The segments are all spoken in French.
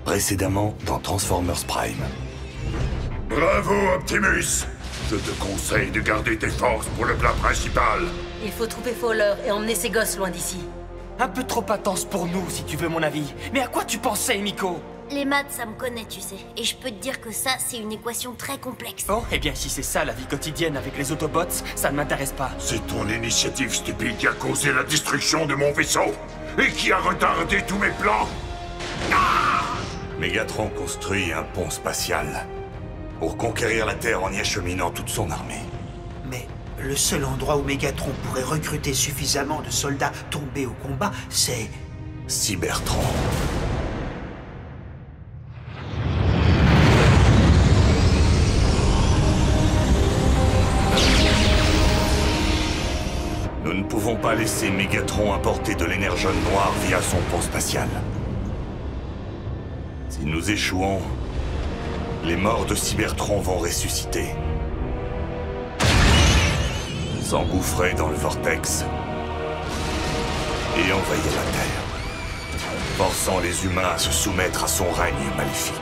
Précédemment dans Transformers Prime. Bravo, Optimus! Je te conseille de garder tes forces pour le plat principal. Il faut trouver Fowler et emmener ses gosses loin d'ici. Un peu trop intense pour nous, si tu veux mon avis. Mais à quoi tu pensais, Miko? Les maths, ça me connaît, tu sais. Et je peux te dire que ça, c'est une équation très complexe. Oh, eh bien si c'est ça la vie quotidienne avec les Autobots, ça ne m'intéresse pas. C'est ton initiative stupide qui a causé la destruction de mon vaisseau et qui a retardé tous mes plans. Mégatron construit un pont spatial pour conquérir la Terre en y acheminant toute son armée. Mais le seul endroit où Mégatron pourrait recruter suffisamment de soldats tombés au combat, c'est... Cybertron. Nous ne pouvons pas laisser Mégatron importer de l'énergone noire via son pont spatial. Si nous échouons, les morts de Cybertron vont ressusciter. S'engouffrer dans le vortex et envahir la Terre, forçant les humains à se soumettre à son règne maléfique.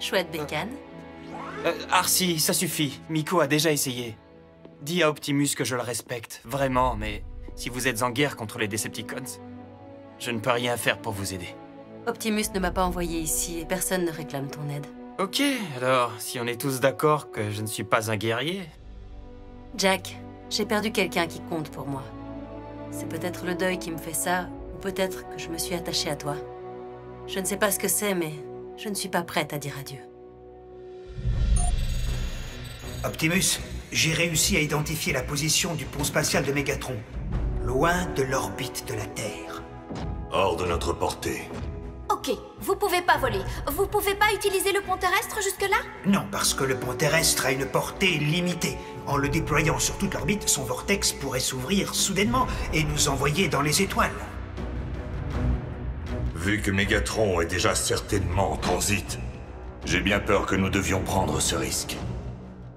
Chouette bécane. Arcee, ça suffit. Miko a déjà essayé. Dis à Optimus que je le respecte, vraiment, mais si vous êtes en guerre contre les Decepticons, je ne peux rien faire pour vous aider. Optimus ne m'a pas envoyé ici et personne ne réclame ton aide. Ok, alors, si on est tous d'accord que je ne suis pas un guerrier... Jack, j'ai perdu quelqu'un qui compte pour moi. C'est peut-être le deuil qui me fait ça, ou peut-être que je me suis attachée à toi. Je ne sais pas ce que c'est, mais je ne suis pas prête à dire adieu. Optimus, j'ai réussi à identifier la position du pont spatial de Mégatron, loin de l'orbite de la Terre. Hors de notre portée. Ok, vous pouvez pas voler. Vous pouvez pas utiliser le pont terrestre jusque-là? Non, parce que le pont terrestre a une portée limitée. En le déployant sur toute l'orbite, son vortex pourrait s'ouvrir soudainement et nous envoyer dans les étoiles. Vu que Mégatron est déjà certainement en transit, j'ai bien peur que nous devions prendre ce risque.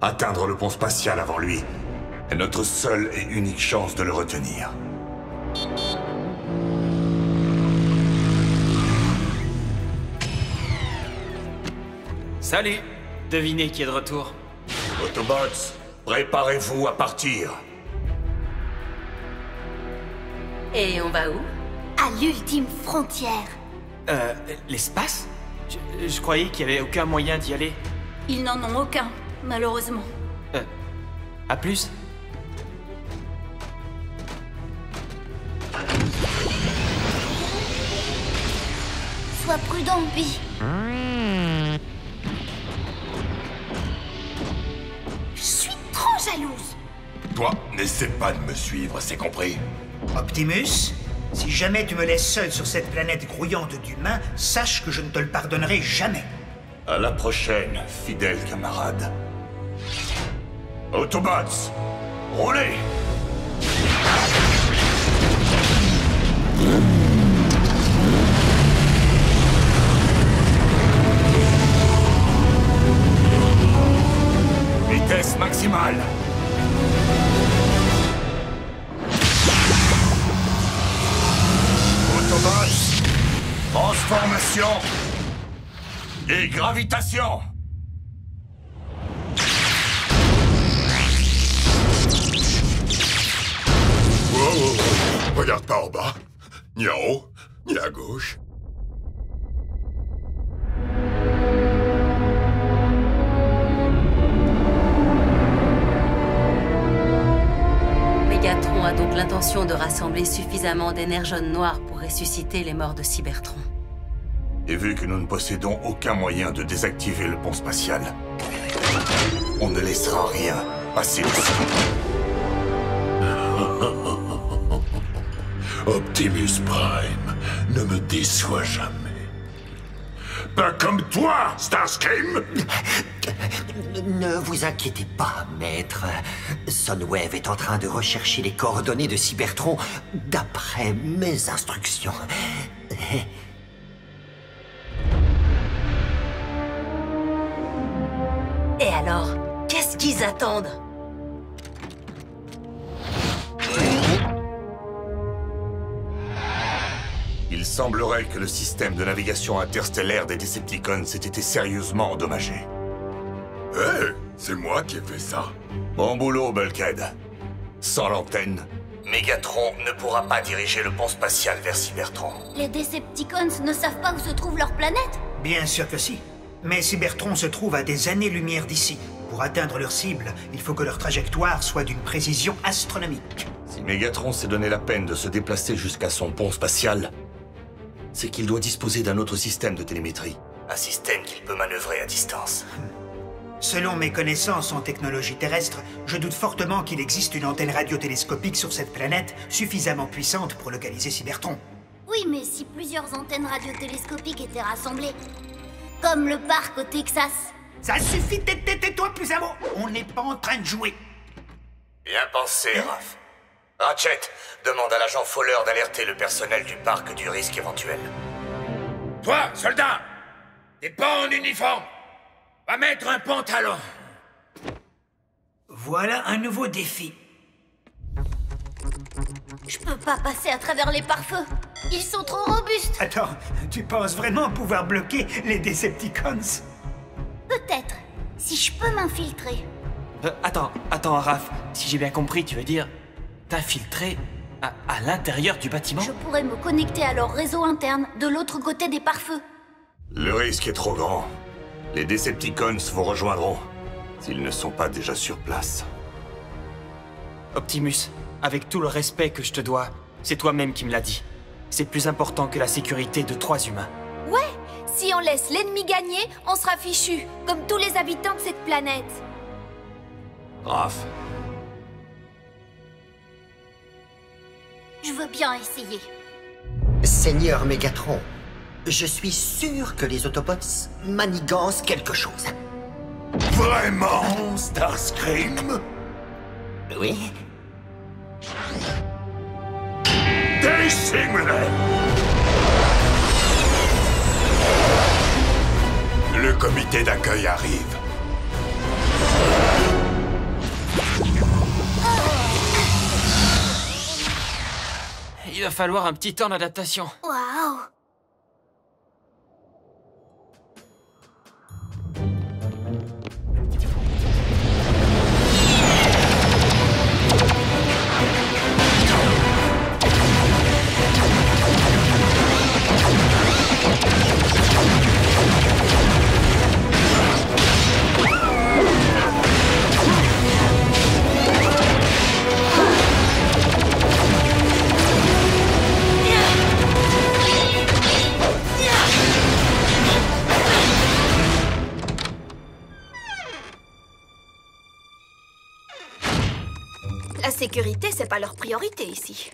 Atteindre le pont spatial avant lui est notre seule et unique chance de le retenir. Salut! Devinez qui est de retour. Autobots, préparez-vous à partir. Et on va où? À l'ultime frontière. L'espace? Je croyais qu'il n'y avait aucun moyen d'y aller. Ils n'en ont aucun, malheureusement. À plus? Sois prudent, Bi. Je suis trop jalouse. Toi, n'essaie pas de me suivre, c'est compris? Optimus, si jamais tu me laisses seul sur cette planète grouillante d'humains, sache que je ne te le pardonnerai jamais. À la prochaine, fidèle camarade. Autobots, roulez! Vitesse maximale! Autobots, transformation et gravitation! Wow. Regarde pas en bas, ni en haut, ni à gauche. Mégatron a donc l'intention de rassembler suffisamment d'énergone noire pour ressusciter les morts de Cybertron. Et vu que nous ne possédons aucun moyen de désactiver le pont spatial, on ne laissera rien passer dessus. Optimus Prime ne me déçoit jamais. Pas comme toi, Starscream! Ne vous inquiétez pas, maître. Sunwave est en train de rechercher les coordonnées de Cybertron d'après mes instructions. Et alors, qu'est-ce qu'ils attendent? Il semblerait que le système de navigation interstellaire des Decepticons ait été sérieusement endommagé. Hé, c'est moi qui ai fait ça. Bon boulot, Bulkhead. Sans l'antenne, Megatron ne pourra pas diriger le pont spatial vers Cybertron. Les Decepticons ne savent pas où se trouve leur planète? Bien sûr que si. Mais Cybertron se trouve à des années-lumière d'ici. Pour atteindre leur cible, il faut que leur trajectoire soit d'une précision astronomique. Si Megatron s'est donné la peine de se déplacer jusqu'à son pont spatial, c'est qu'il doit disposer d'un autre système de télémétrie. Un système qu'il peut manœuvrer à distance. Selon mes connaissances en technologie terrestre, je doute fortement qu'il existe une antenne radiotélescopique sur cette planète suffisamment puissante pour localiser Cybertron. Oui, mais si plusieurs antennes radiotélescopiques étaient rassemblées, comme le parc au Texas. Ça suffit, tais-toi plus un mot. On n'est pas en train de jouer. Bien pensé, Raph. Ratchet, demande à l'agent Fowler d'alerter le personnel du parc du risque éventuel. Toi, soldat, t'es pas en uniforme. Va mettre un pantalon. Voilà un nouveau défi. Je peux pas passer à travers les pare-feux. Ils sont trop robustes. Attends, tu penses vraiment pouvoir bloquer les Decepticons? Peut-être, si je peux m'infiltrer. Attends, Raph. Si j'ai bien compris, tu veux dire t'infiltrer à l'intérieur du bâtiment? Je pourrais me connecter à leur réseau interne de l'autre côté des pare-feux. Le risque est trop grand. Les Decepticons vous rejoindront, s'ils ne sont pas déjà sur place. Optimus, avec tout le respect que je te dois, c'est toi-même qui me l'as dit. C'est plus important que la sécurité de 3 humains. Ouais, si on laisse l'ennemi gagner, on sera fichu, comme tous les habitants de cette planète. Raph, Je veux bien essayer. Seigneur Megatron, je suis sûr que les Autobots manigancent quelque chose. Vraiment, Starscream? Oui? Décime-les! Le comité d'accueil arrive. Il va falloir un petit temps d'adaptation. Waouh! La sécurité, c'est pas leur priorité ici.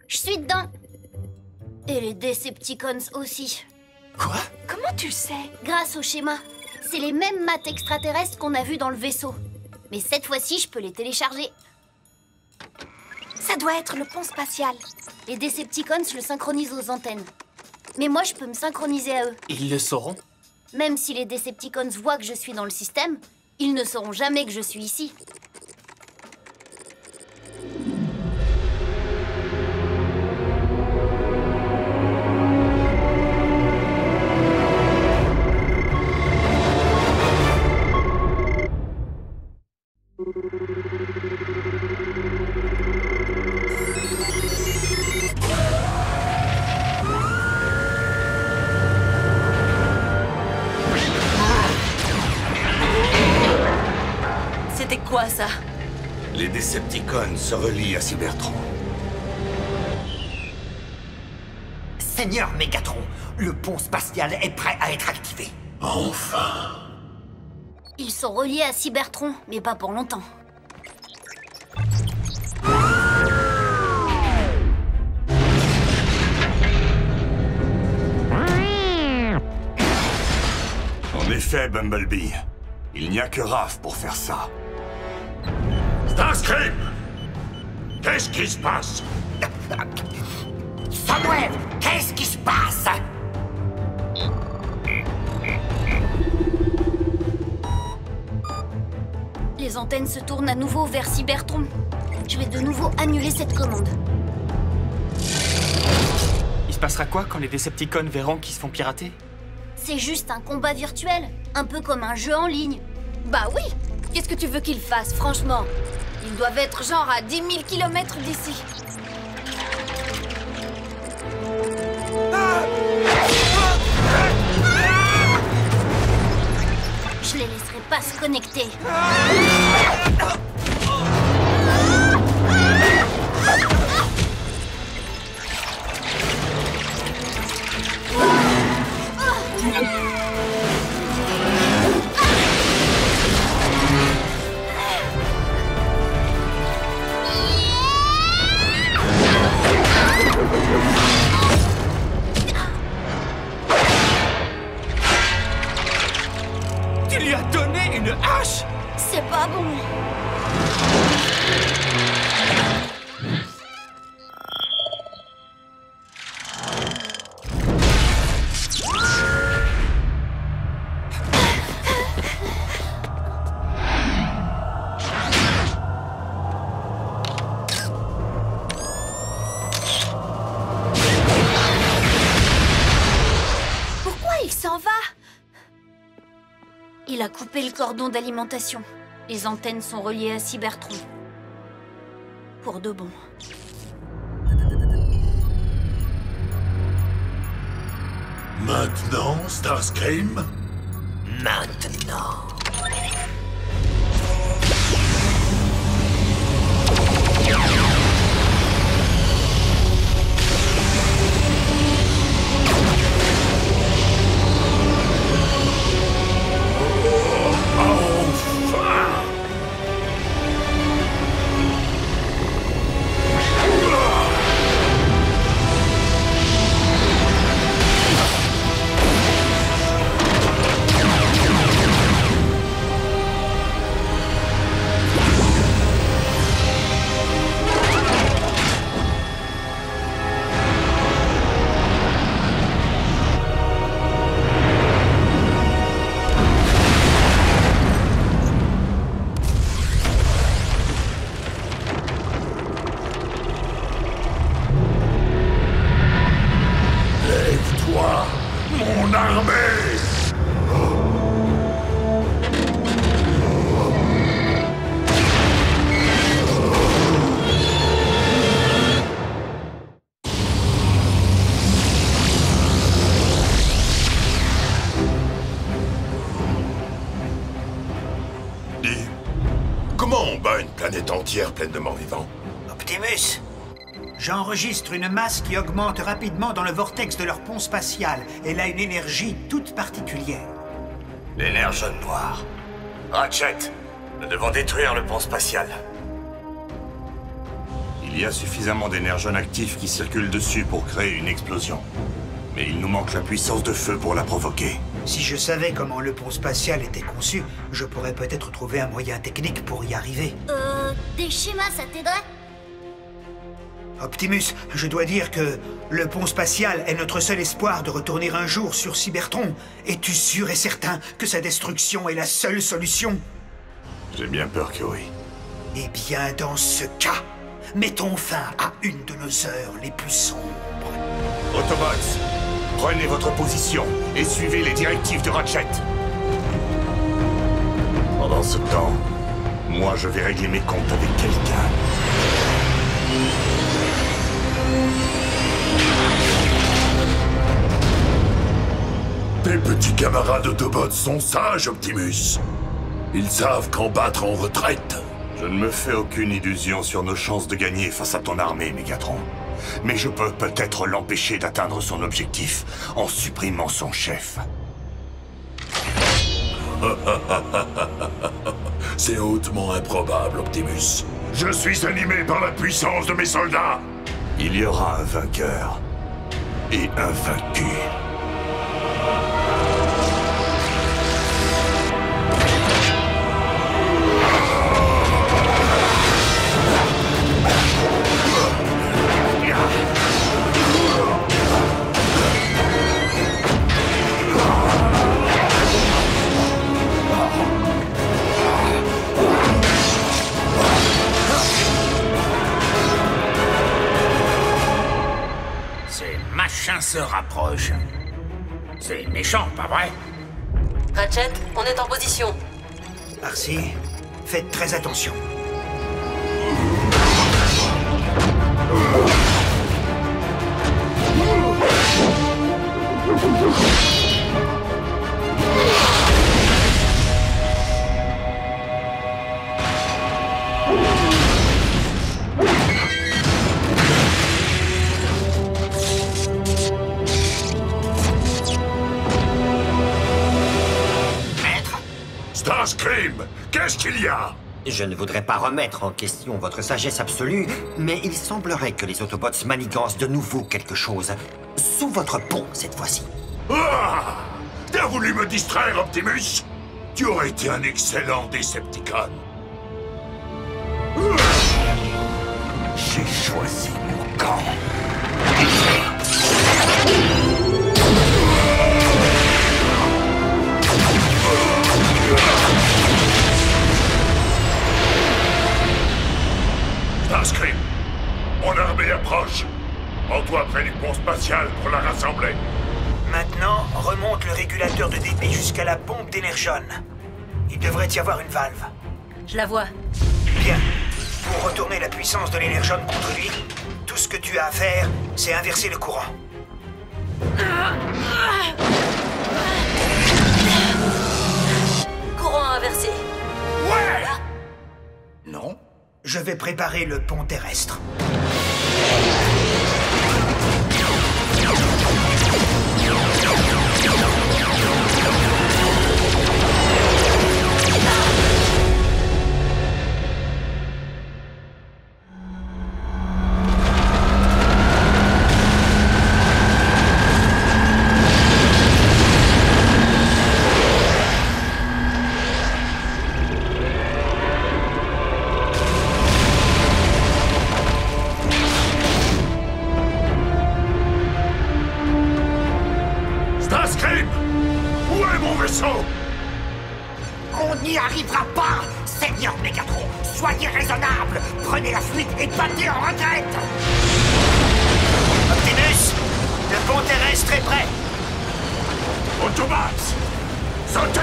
Je suis dedans. Et les Decepticons aussi. Quoi? Comment tu le sais? Grâce au schéma. C'est les mêmes maths extraterrestres qu'on a vus dans le vaisseau. Mais cette fois-ci, je peux les télécharger. Ça doit être le pont spatial. Les Decepticons le synchronisent aux antennes. Mais moi, je peux me synchroniser à eux. Ils le sauront? Même si les Decepticons voient que je suis dans le système, ils ne sauront jamais que je suis ici. C'était quoi ça? les Decepticons se relient à Cybertron. Seigneur Megatron, le pont spatial est prêt à être activé. Enfin! Ils sont reliés à Cybertron, mais pas pour longtemps. fait, Bumblebee. Il n'y a que Raph pour faire ça. Starscream! Qu'est-ce qui se passe? Sunweb, qu'est-ce qui se passe? Les antennes se tournent à nouveau vers Cybertron. Je vais de nouveau annuler cette commande. Il se passera quoi quand les Decepticons verront qu'ils se font pirater? C'est juste un combat virtuel, un peu comme un jeu en ligne. Bah oui. Qu'est-ce que tu veux qu'ils fassent, franchement? Ils doivent être genre à 10 000 km d'ici. Je les laisserai pas se connecter. Tu lui as donné une hache? C'est pas bon. Pourquoi il s'en va? Il a coupé le cordon d'alimentation. Les antennes sont reliées à Cybertron. Pour de bon. Maintenant, Starscream? Maintenant. Lève-toi, mon armée! Dis, comment on bat une planète entière pleine de morts vivants? Optimus, j'enregistre une masse qui augmente rapidement dans le vortex de leur pont spatial. Elle a une énergie toute particulière. L'énergie noire. Ratchet, nous devons détruire le pont spatial. Il y a suffisamment d'énergènes actifs qui circulent dessus pour créer une explosion. Mais il nous manque la puissance de feu pour la provoquer. Si je savais comment le pont spatial était conçu, je pourrais peut-être trouver un moyen technique pour y arriver. Des schémas, ça t'aiderait? Optimus, je dois dire que le pont spatial est notre seul espoir de retourner un jour sur Cybertron. Es-tu sûr et certain que sa destruction est la seule solution? J'ai bien peur que oui. Eh bien, dans ce cas, mettons fin à une de nos heures les plus sombres. Autobots, prenez votre position et suivez les directives de Ratchet. Pendant ce temps, moi je vais régler mes comptes avec quelqu'un. Tes petits camarades Autobots sont sages, Optimus. Ils savent quand battre en retraite. Je ne me fais aucune illusion sur nos chances de gagner face à ton armée, Megatron. Mais je peux peut-être l'empêcher d'atteindre son objectif en supprimant son chef. C'est hautement improbable, Optimus. Je suis animé par la puissance de mes soldats. Il y aura un vainqueur et un vaincu. prochain se rapproche. C'est méchant, pas vrai? Ratchet, on est en position. Arcee, faites très attention. Starscream, qu'est-ce qu'il y a? Je ne voudrais pas remettre en question votre sagesse absolue, mais il semblerait que les Autobots manigancent de nouveau quelque chose. Sous votre pont, cette fois-ci. Ah! T'as voulu me distraire, Optimus? Tu aurais été un excellent Decepticon. J'ai choisi mon camp. Starscream, mon armée approche. Rends-toi près du pont spatial pour la rassembler. Maintenant, remonte le régulateur de débit jusqu'à la pompe d'énergone. Il devrait y avoir une valve. Je la vois. Bien. Pour retourner la puissance de l'énergone contre lui, tout ce que tu as à faire, c'est inverser le courant. Courant inversé. Ouais! Non? Je vais préparer le pont terrestre. Starscream! Où est mon vaisseau? On n'y arrivera pas, Seigneur Megatron. Soyez raisonnable. Prenez la fuite et battez en retraite. Optimus, le pont terrestre est prêt. Autobots! Sautez!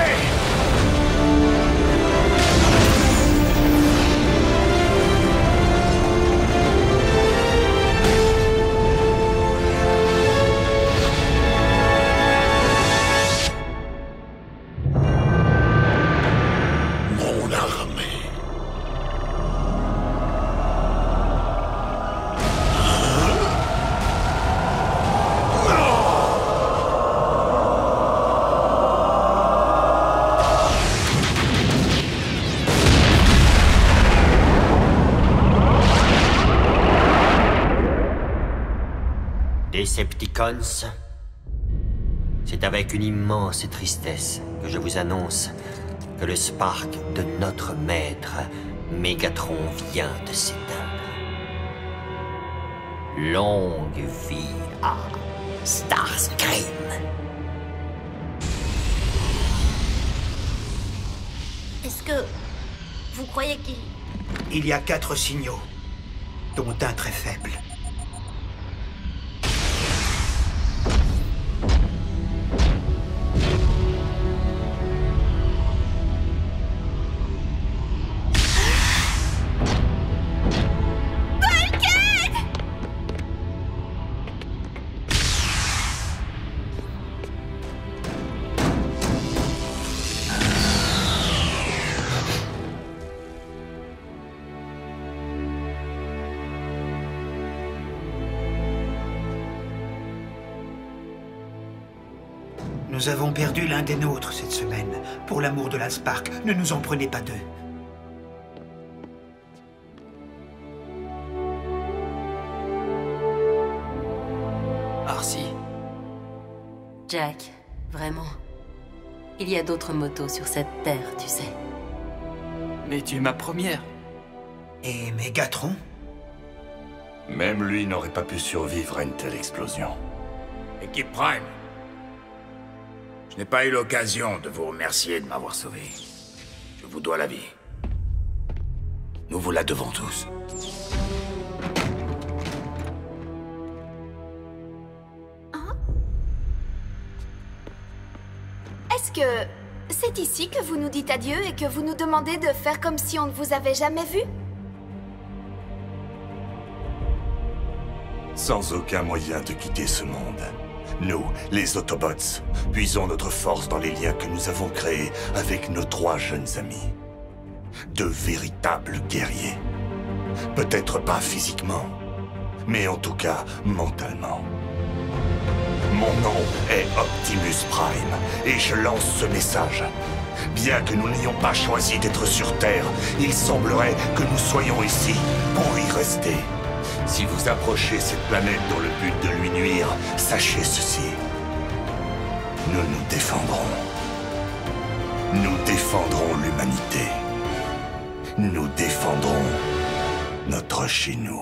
Mon armée. Decepticons, c'est avec une immense tristesse que je vous annonce que le Spark de notre maître, Megatron, vient de s'éteindre. Longue vie à Starscream. Est-ce que vous croyez qu'il... Il y a 4 signaux, dont un très faible. Nous avons perdu l'un des nôtres cette semaine. Pour l'amour de la Spark, ne nous en prenez pas deux. Arcee. Jack, vraiment. Il y a d'autres motos sur cette terre, tu sais. Mais tu es ma première. Et Megatron? Même lui n'aurait pas pu survivre à une telle explosion. Équipe Prime. Je n'ai pas eu l'occasion de vous remercier de m'avoir sauvé. Je vous dois la vie. Nous vous la devons tous. Oh, pense que c'est ici que vous nous dites adieu et que vous nous demandez de faire comme si on ne vous avait jamais vu. Sans aucun moyen de quitter ce monde. Nous, les Autobots, puisons notre force dans les liens que nous avons créés avec nos 3 jeunes amis. 2 véritables guerriers. Peut-être pas physiquement, mais en tout cas mentalement. Mon nom est Optimus Prime, et je lance ce message. Bien que nous n'ayons pas choisi d'être sur Terre, il semblerait que nous soyons ici pour y rester. Si vous approchez cette planète dans le but de lui nuire, sachez ceci. Nous nous défendrons. Nous défendrons l'humanité. Nous défendrons notre chez nous.